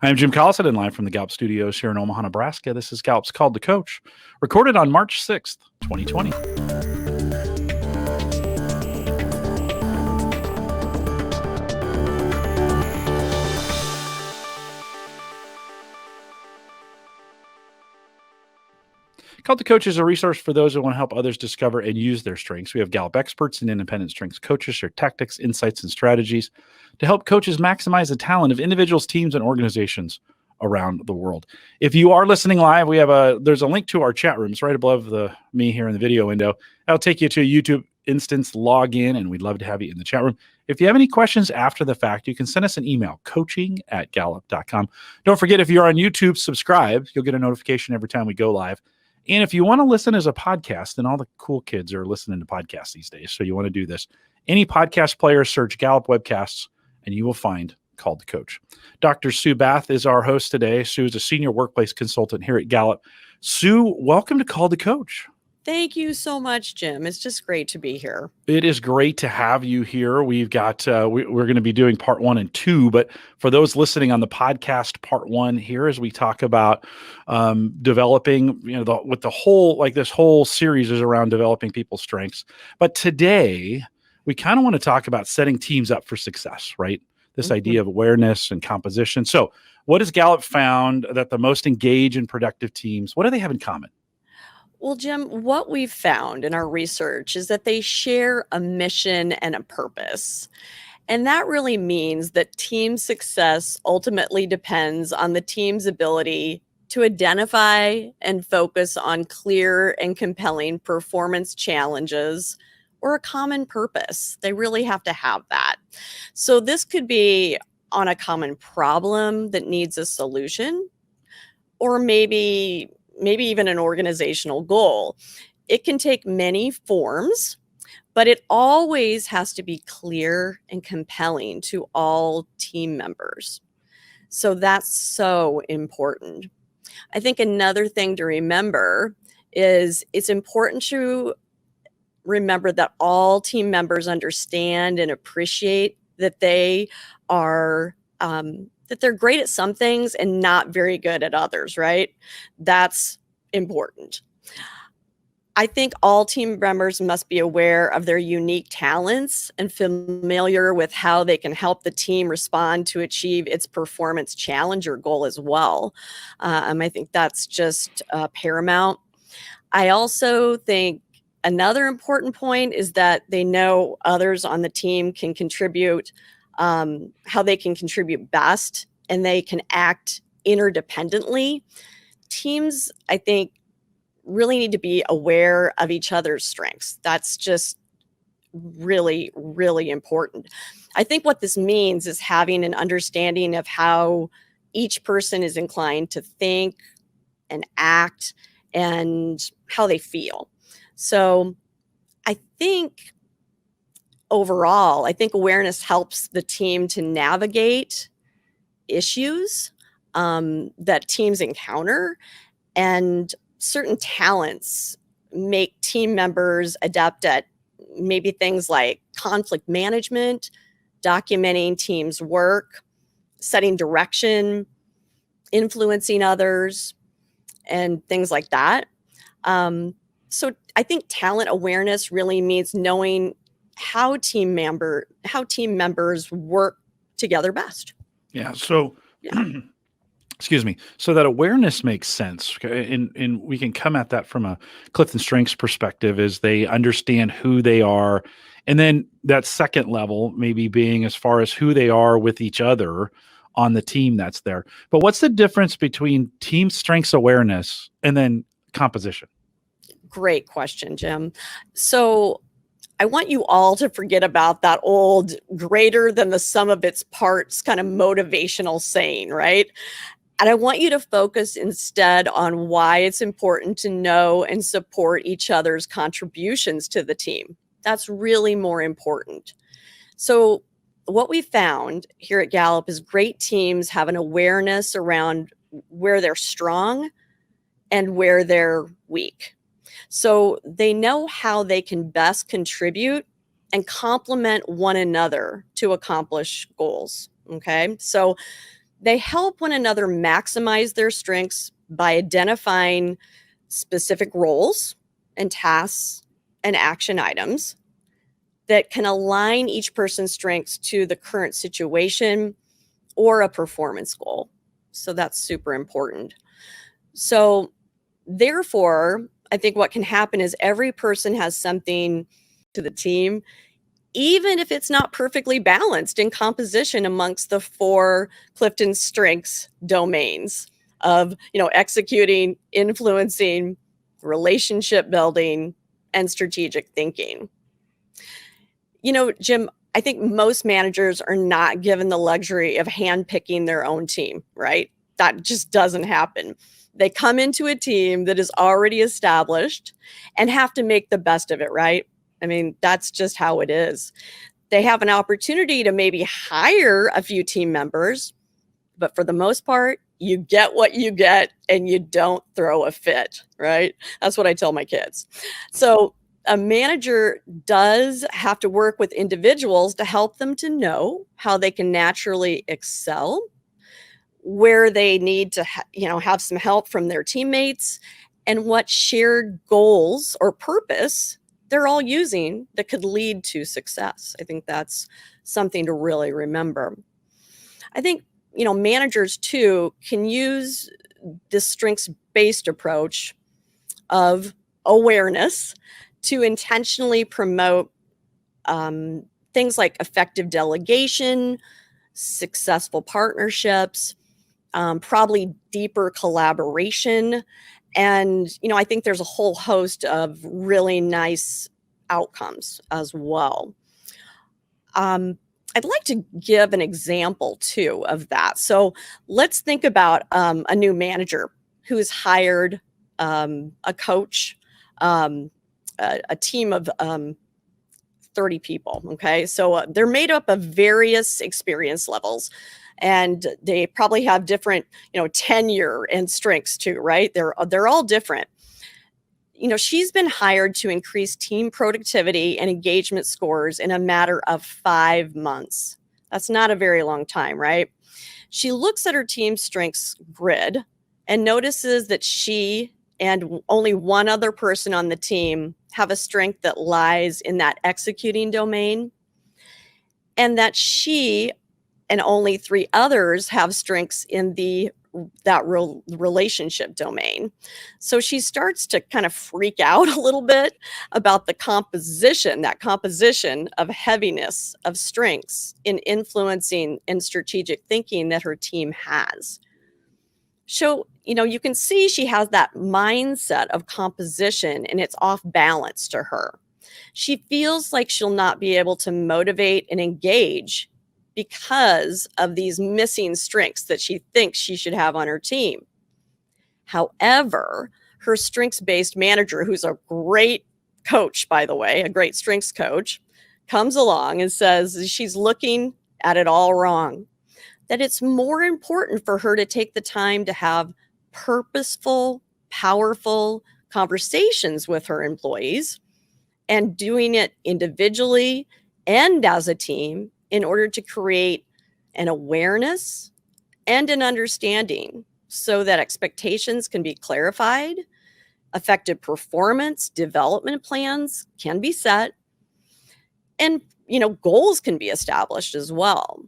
I'm Jim Collison, in live from the Gallup Studios here in Omaha, Nebraska. This is Gallup's Called to Coach, recorded on March 6th, 2020. Called to Coach is a resource for those who want to help others discover and use their strengths. We have Gallup experts and independent strengths coaches share tactics, insights, and strategies to help coaches maximize the talent of individuals, teams, and organizations around the world. If you are listening live, there's a link to our chat rooms right above me here in the video window. That'll take you to a YouTube instance, log in, and we'd love to have you in the chat room. If you have any questions after the fact, you can send us an email, coaching@gallup.com. Don't forget, if you're on YouTube, subscribe. You'll get a notification every time we go live. And if you want to listen as a podcast, and all the cool kids are listening to podcasts these days, so you want to do this, any podcast player, search Gallup Webcasts, and you will find Called to Coach. Dr. Sue Bath is our host today. Sue is a senior workplace consultant here at Gallup. Sue, welcome to Called to Coach. Thank you so much, Jim. It's just great to be here. It is great to have you here. We've got we're going to be doing part 1 and 2, but for those listening on the podcast, part 1 here, as we talk about developing, this whole series is around developing people's strengths. But today, we kind of want to talk about setting teams up for success, right? This idea of awareness and composition. So, what has Gallup found that the most engaged and productive teams, what do they have in common? Well, Jim, what we've found in our research is that they share a mission and a purpose. And that really means that team success ultimately depends on the team's ability to identify and focus on clear and compelling performance challenges or a common purpose. They really have to have that. So this could be on a common problem that needs a solution, or maybe even an organizational goal. It can take many forms, but it always has to be clear and compelling to all team members. So that's so important. I think another thing to remember is it's important to remember that all team members understand and appreciate that they are that they're great at some things and not very good at others, right? That's important. I think all team members must be aware of their unique talents and familiar with how they can help the team respond to achieve its performance challenge or goal as well. I think that's just paramount. I also think another important point is that they know others on the team can contribute, how they can contribute best, and they can act interdependently. Teams, I think, really need to be aware of each other's strengths. That's just really, really important. I think what this means is having an understanding of how each person is inclined to think and act and how they feel. So I think overall, I think awareness helps the team to navigate issues that teams encounter, and certain talents make team members adept at maybe things like conflict management, documenting teams' work, setting direction, influencing others, and things like that. So I think talent awareness really means knowing how team members work together best. Yeah. So, excuse me. So that awareness makes sense, and we can come at that from a CliftonStrengths perspective, as they understand who they are, and then that second level maybe being as far as who they are with each other on the team that's there. But what's the difference between team strengths awareness and then composition? Great question, Jim. So I want you all to forget about that old greater than the sum of its parts kind of motivational saying, right? And I want you to focus instead on why it's important to know and support each other's contributions to the team. That's really more important. So what we found here at Gallup is great teams have an awareness around where they're strong and where they're weak. So they know how they can best contribute and complement one another to accomplish goals. Okay. So They help one another maximize their strengths by identifying specific roles and tasks and action items that can align each person's strengths to the current situation or a performance goal. So that's super important. So therefore, I think what can happen is every person has something to the team, even if it's not perfectly balanced in composition amongst the 4 CliftonStrengths domains of, executing, influencing, relationship building, and strategic thinking. Jim, I think most managers are not given the luxury of handpicking their own team, right? That just doesn't happen. They come into a team that is already established and have to make the best of it, right? I mean, that's just how it is. They have an opportunity to maybe hire a few team members, but for the most part, you get what you get and you don't throw a fit, right? That's what I tell my kids. So a manager does have to work with individuals to help them to know how they can naturally excel, where they need to have some help from their teammates, and what shared goals or purpose they're all using that could lead to success. I think that's something to really remember. I think managers too can use this strengths-based approach of awareness to intentionally promote things like effective delegation, successful partnerships, probably deeper collaboration. And, I think there's a whole host of really nice outcomes as well. I'd like to give an example too of that. So let's think about a new manager who's hired a coach, a team of 30 people. Okay. So they're made up of various experience levels, and they probably have different, tenure and strengths too, right? They're all different. She's been hired to increase team productivity and engagement scores in a matter of 5 months. That's not a very long time, right? She looks at her team strengths grid and notices that she and only one other person on the team have a strength that lies in that executing domain, and that she and only 3 others have strengths in that relationship domain. So she starts to kind of freak out a little bit about that composition of heaviness of strengths in influencing and strategic thinking that her team has. So, you can see she has that mindset of composition and it's off balance to her. She feels like she'll not be able to motivate and engage because of these missing strengths that she thinks she should have on her team. However, her strengths-based manager, who's a great coach, by the way, a great strengths coach, comes along and says she's looking at it all wrong, that it's more important for her to take the time to have purposeful, powerful conversations with her employees and doing it individually and as a team in order to create an awareness and an understanding so that expectations can be clarified, effective performance development plans can be set, and goals can be established as well.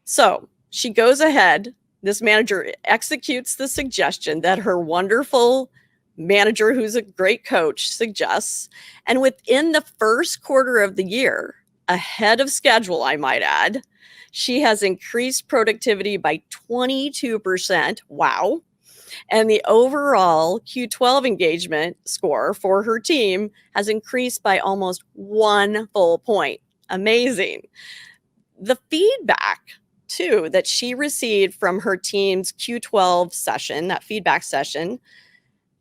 So she goes ahead, this manager executes the suggestion that her wonderful manager, who's a great coach, suggests, and within the first quarter of the year, ahead of schedule, I might add, she has increased productivity by 22%. Wow. And the overall Q12 engagement score for her team has increased by almost 1 full point. Amazing. The feedback, too, that she received from her team's Q12 session, that feedback session,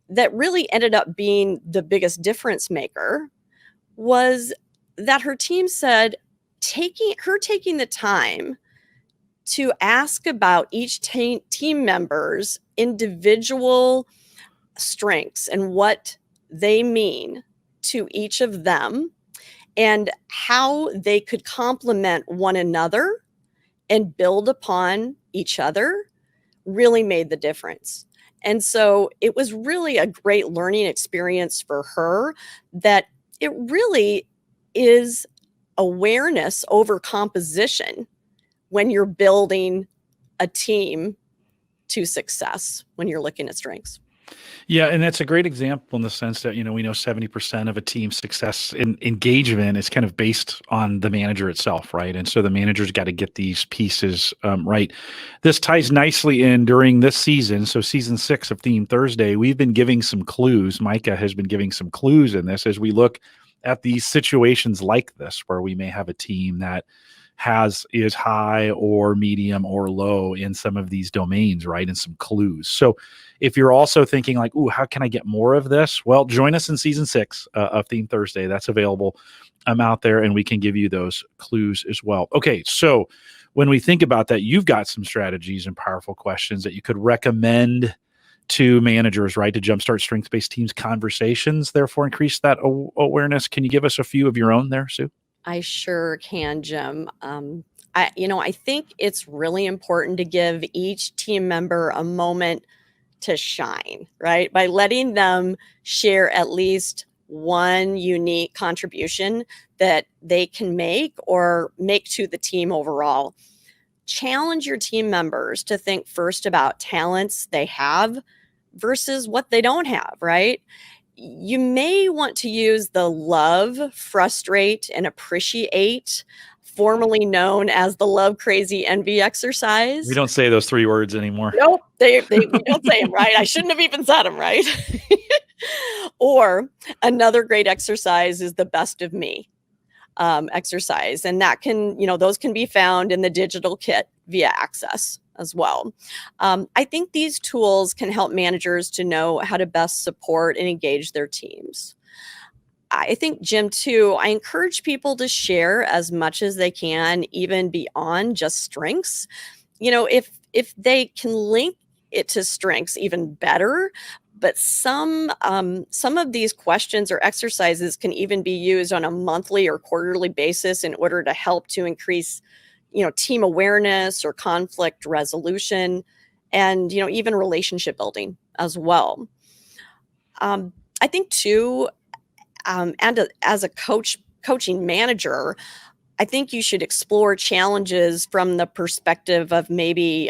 that really ended up being the biggest difference maker was that her team said taking the time to ask about each team member's individual strengths and what they mean to each of them and how they could complement one another and build upon each other really made the difference. And so it was really a great learning experience for her, that it really is awareness over composition when you're building a team to success, when you're looking at strengths. Yeah, and that's a great example in the sense that, we know 70% of a team's success in engagement is kind of based on the manager itself, right? And so the manager's got to get these pieces right. This ties nicely in during this season. So season 6 of Theme Thursday, we've been giving some clues. Micah has been giving some clues in this as we look at these situations like this, where we may have a team that is high or medium or low in some of these domains, right? And some clues. So if you're also thinking like, ooh, how can I get more of this? Well, join us in season 6 of Theme Thursday. That's available out there, and we can give you those clues as well. Okay, so when we think about that, you've got some strategies and powerful questions that you could recommend to managers, right, to jumpstart strengths-based teams conversations, therefore increase that awareness. Can you give us a few of your own there, Sue? I sure can, Jim. I think it's really important to give each team member a moment to shine, right? By letting them share at least one unique contribution that they can make or make to the team overall. Challenge your team members to think first about talents they have versus what they don't have, right? You may want to use the love, frustrate, and appreciate, formerly known as the love, crazy, envy exercise. We don't say those 3 words anymore. Nope, we don't say them, right? I shouldn't have even said them, right? Or another great exercise is the best of me exercise. And that can, those can be found in the digital kit via Access as well. I think these tools can help managers to know how to best support and engage their teams. I think, Jim, too, I encourage people to share as much as they can, even beyond just strengths. If they can link it to strengths, even better. But some of these questions or exercises can even be used on a monthly or quarterly basis in order to help to increase, team awareness or conflict resolution, and even relationship building as well. I think too, as a coaching manager, I think you should explore challenges from the perspective of maybe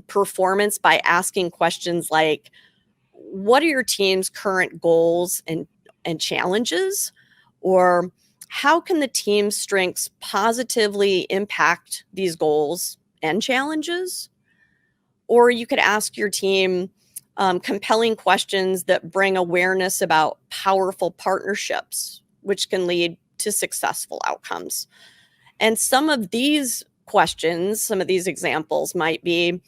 performance by asking questions like, what are your team's current goals and challenges? Or how can the team's strengths positively impact these goals and challenges? Or you could ask your team compelling questions that bring awareness about powerful partnerships, which can lead to successful outcomes. And some of these questions, some of these examples might be,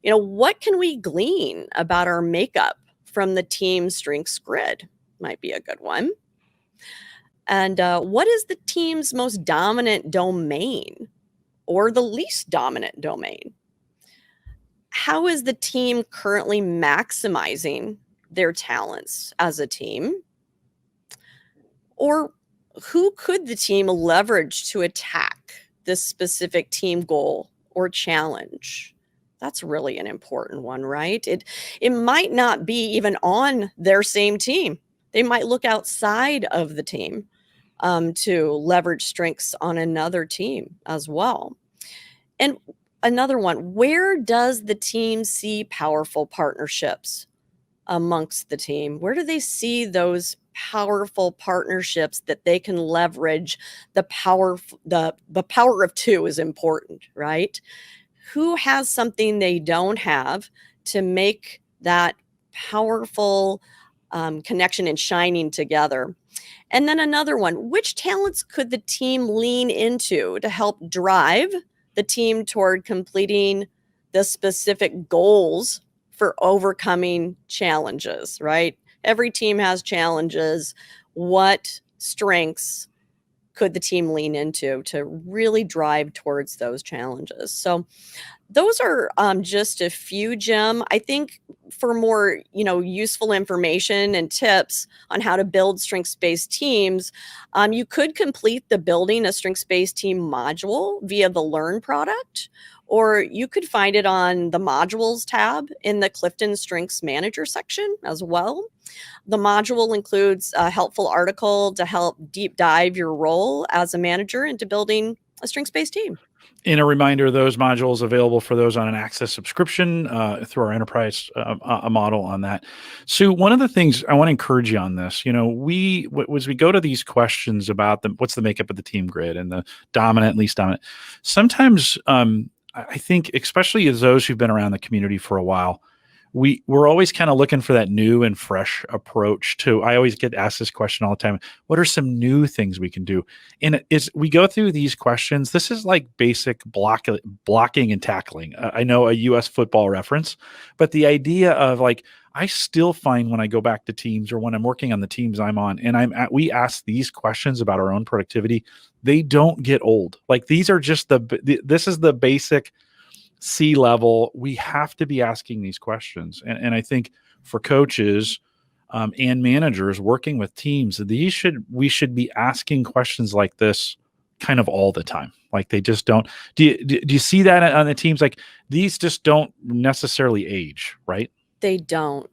what can we glean about our makeup from the team strengths grid? Might be a good one. And what is the team's most dominant domain or the least dominant domain? How is the team currently maximizing their talents as a team? Or who could the team leverage to attack this specific team goal or challenge? That's really an important one, right? It might not be even on their same team. They might look outside of the team to leverage strengths on another team as well. And another one, where does the team see powerful partnerships amongst the team? Where do they see those powerful partnerships that they can leverage? The power of two is important, right? Who has something they don't have to make that powerful connection and shining together? And then another one, which talents could the team lean into to help drive the team toward completing the specific goals for overcoming challenges, right? Every team has challenges. What strengths could the team lean into to really drive towards those challenges? So those are just a few, Jim. I think for more, useful information and tips on how to build strengths-based teams, you could complete the Building a Strengths-Based Team module via the Learn product, or you could find it on the Modules tab in the Clifton Strengths Manager section as well. The module includes a helpful article to help deep dive your role as a manager into building a strengths-based team. And a reminder, those modules available for those on an access subscription through our enterprise model on that. So one of the things I want to encourage you on this, as we go to these questions about what's the makeup of the team grid and the dominant, least dominant, sometimes I think, especially as those who've been around the community for a while, we're always kind of looking for that new and fresh approach to. I always get asked this question all the time. What are some new things we can do? And we go through these questions. This is like basic blocking and tackling. I know a U.S. football reference, but the idea of I still find when I go back to teams or when I'm working on the teams I'm on, and we ask these questions about our own productivity, they don't get old. These are just this is the basic C-level. We have to be asking these questions. And I think for coaches and managers working with teams, we should be asking questions like this kind of all the time. They just don't. Do you see that on the teams? These just don't necessarily age, right? They don't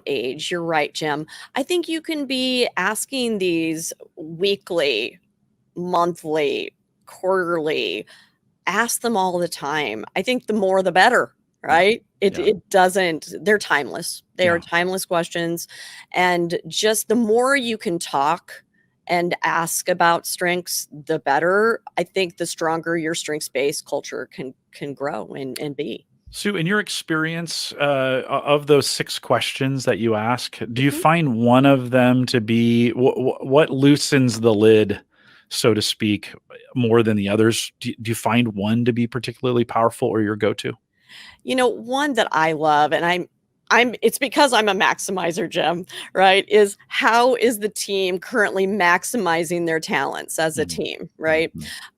age. You're right, Jim. I think you can be asking these weekly, monthly, quarterly. Ask them all the time. I think the more the better, right? They're timeless. They are timeless questions. And just the more you can talk and ask about strengths, the better. I think the stronger your strengths-based culture can grow and be. Sue, in your experience of those 6 questions that you ask, do you find one of them to be what loosens the lid, so to speak, more than the others? Do you find one to be particularly powerful or your go-to? One that I love, and it's because I'm a maximizer, Jim, right? Is how is the team currently maximizing their talents as a team, right?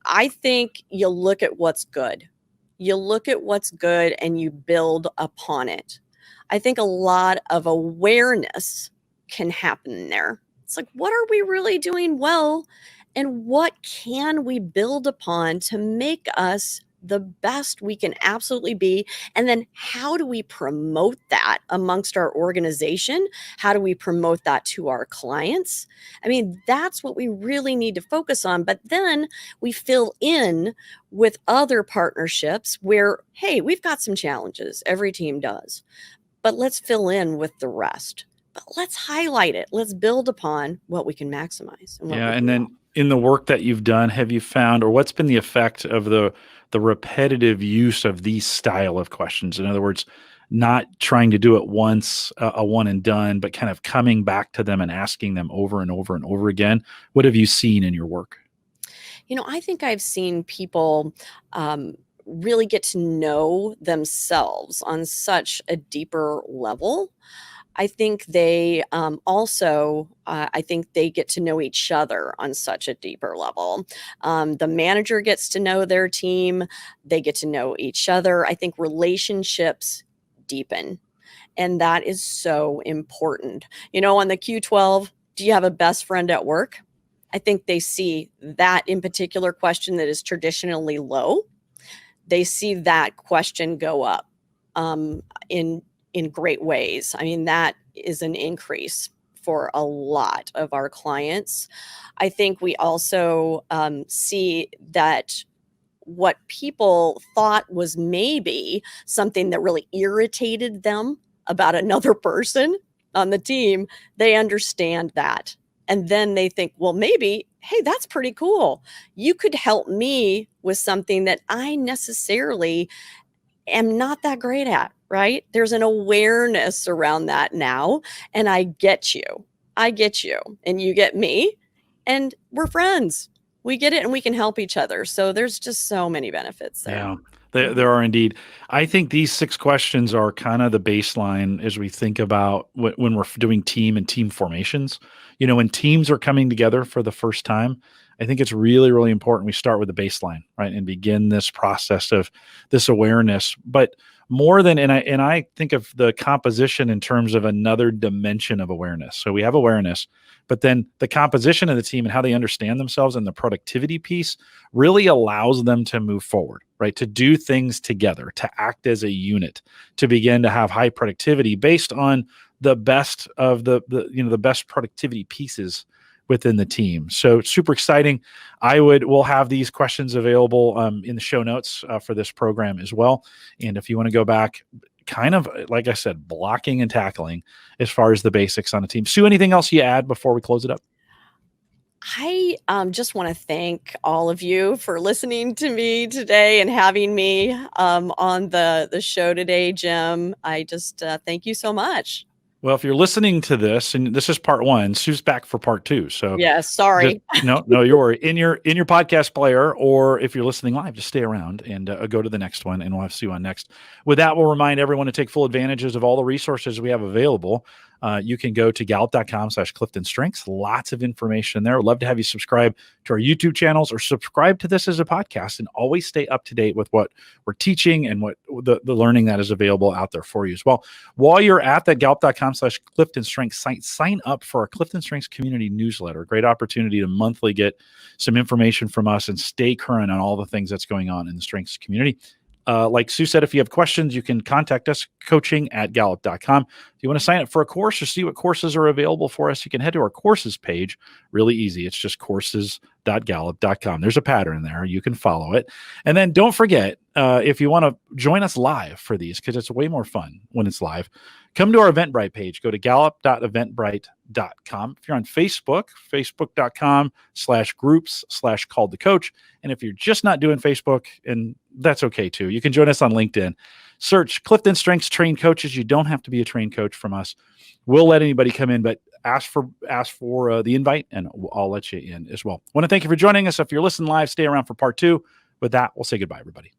I think you look at what's good. You look at what's good and you build upon it. I think a lot of awareness can happen there. It's what are we really doing well? And what can we build upon to make us the best we can absolutely be? And then how do we promote that amongst our organization? How do we promote that to our clients? I mean, that's what we really need to focus on. But then we fill in with other partnerships where, hey, we've got some challenges. Every team does. But let's fill in with the rest. But let's highlight it. Let's build upon what we can maximize. And then in the work that you've done, have you found, or what's been the effect of the repetitive use of these style of questions? In other words, not trying to do it once, a one and done, but kind of coming back to them and asking them over and over and over again. What have you seen in your work? I think I've seen people really get to know themselves on such a deeper level. I think they I think they get to know each other on such a deeper level. The manager gets to know their team. They get to know each other. I think relationships deepen. And that is so important. On the Q12, do you have a best friend at work? I think they see that in particular question that is traditionally low. They see that question go up in great ways. I mean, that is an increase for a lot of our clients. I think we also see that what people thought was maybe something that really irritated them about another person on the team, they understand that. And then they think, well, maybe, hey, that's pretty cool. You could help me with something that I necessarily am not that great at, right? There's an awareness around that now. And I get you. And you get me. And we're friends. We get it and we can help each other. So there's just so many benefits there. Yeah. There are indeed. I think these 6 questions are kind of the baseline as we think about when we're doing team and team formations. When teams are coming together for the first time, I think it's really, really important we start with the baseline, right? And begin this process of this awareness. But more than, and I think of the composition in terms of another dimension of awareness. So we have awareness, but then the composition of the team and how they understand themselves and the productivity piece really allows them to move forward, right? To do things together, to act as a unit, to begin to have high productivity based on the best of the best productivity pieces within the team. So super exciting. We'll have these questions available in the show notes for this program as well. And if you want to go back, kind of like I said, blocking and tackling as far as the basics on a team. Sue, anything else you add before we close it up? I just want to thank all of you for listening to me today and having me on the show today, Jim. I just thank you so much. Well, if you're listening to this, and this is part 1, Sue's back for part 2. So yeah, sorry. No, you're in your podcast player, or if you're listening live, just stay around and go to the next one, and we'll have Sue on next. With that, we'll remind everyone to take full advantages of all the resources we have available. You can go to gallup.com/CliftonStrengths. Lots of information there. I'd love to have you subscribe to our YouTube channels or subscribe to this as a podcast, and always stay up to date with what we're teaching and what the learning that is available out there for you as well. While you're at that gallup.com/CliftonStrengths site, sign up for our Clifton Strengths community newsletter. Great opportunity to monthly get some information from us and stay current on all the things that's going on in the strengths community. Like Sue said, if you have questions, you can contact us, coaching@gallup.com. If you want to sign up for a course or see what courses are available for us, you can head to our courses page. Really easy. It's just courses.gallup.com. There's a pattern there. You can follow it. And then don't forget, if you want to join us live for these, because it's way more fun when it's live, come to our Eventbrite page. Go to gallup.eventbrite.com. If you're on Facebook, facebook.com/groups/calledtocoach. And if you're just not doing Facebook, and that's okay too, you can join us on LinkedIn. Search Clifton Strengths Trained Coaches. You don't have to be a trained coach from us. We'll let anybody come in, but ask for the invite, and I'll let you in as well. I want to thank you for joining us. If you're listening live, stay around for part 2. With that, we'll say goodbye, everybody.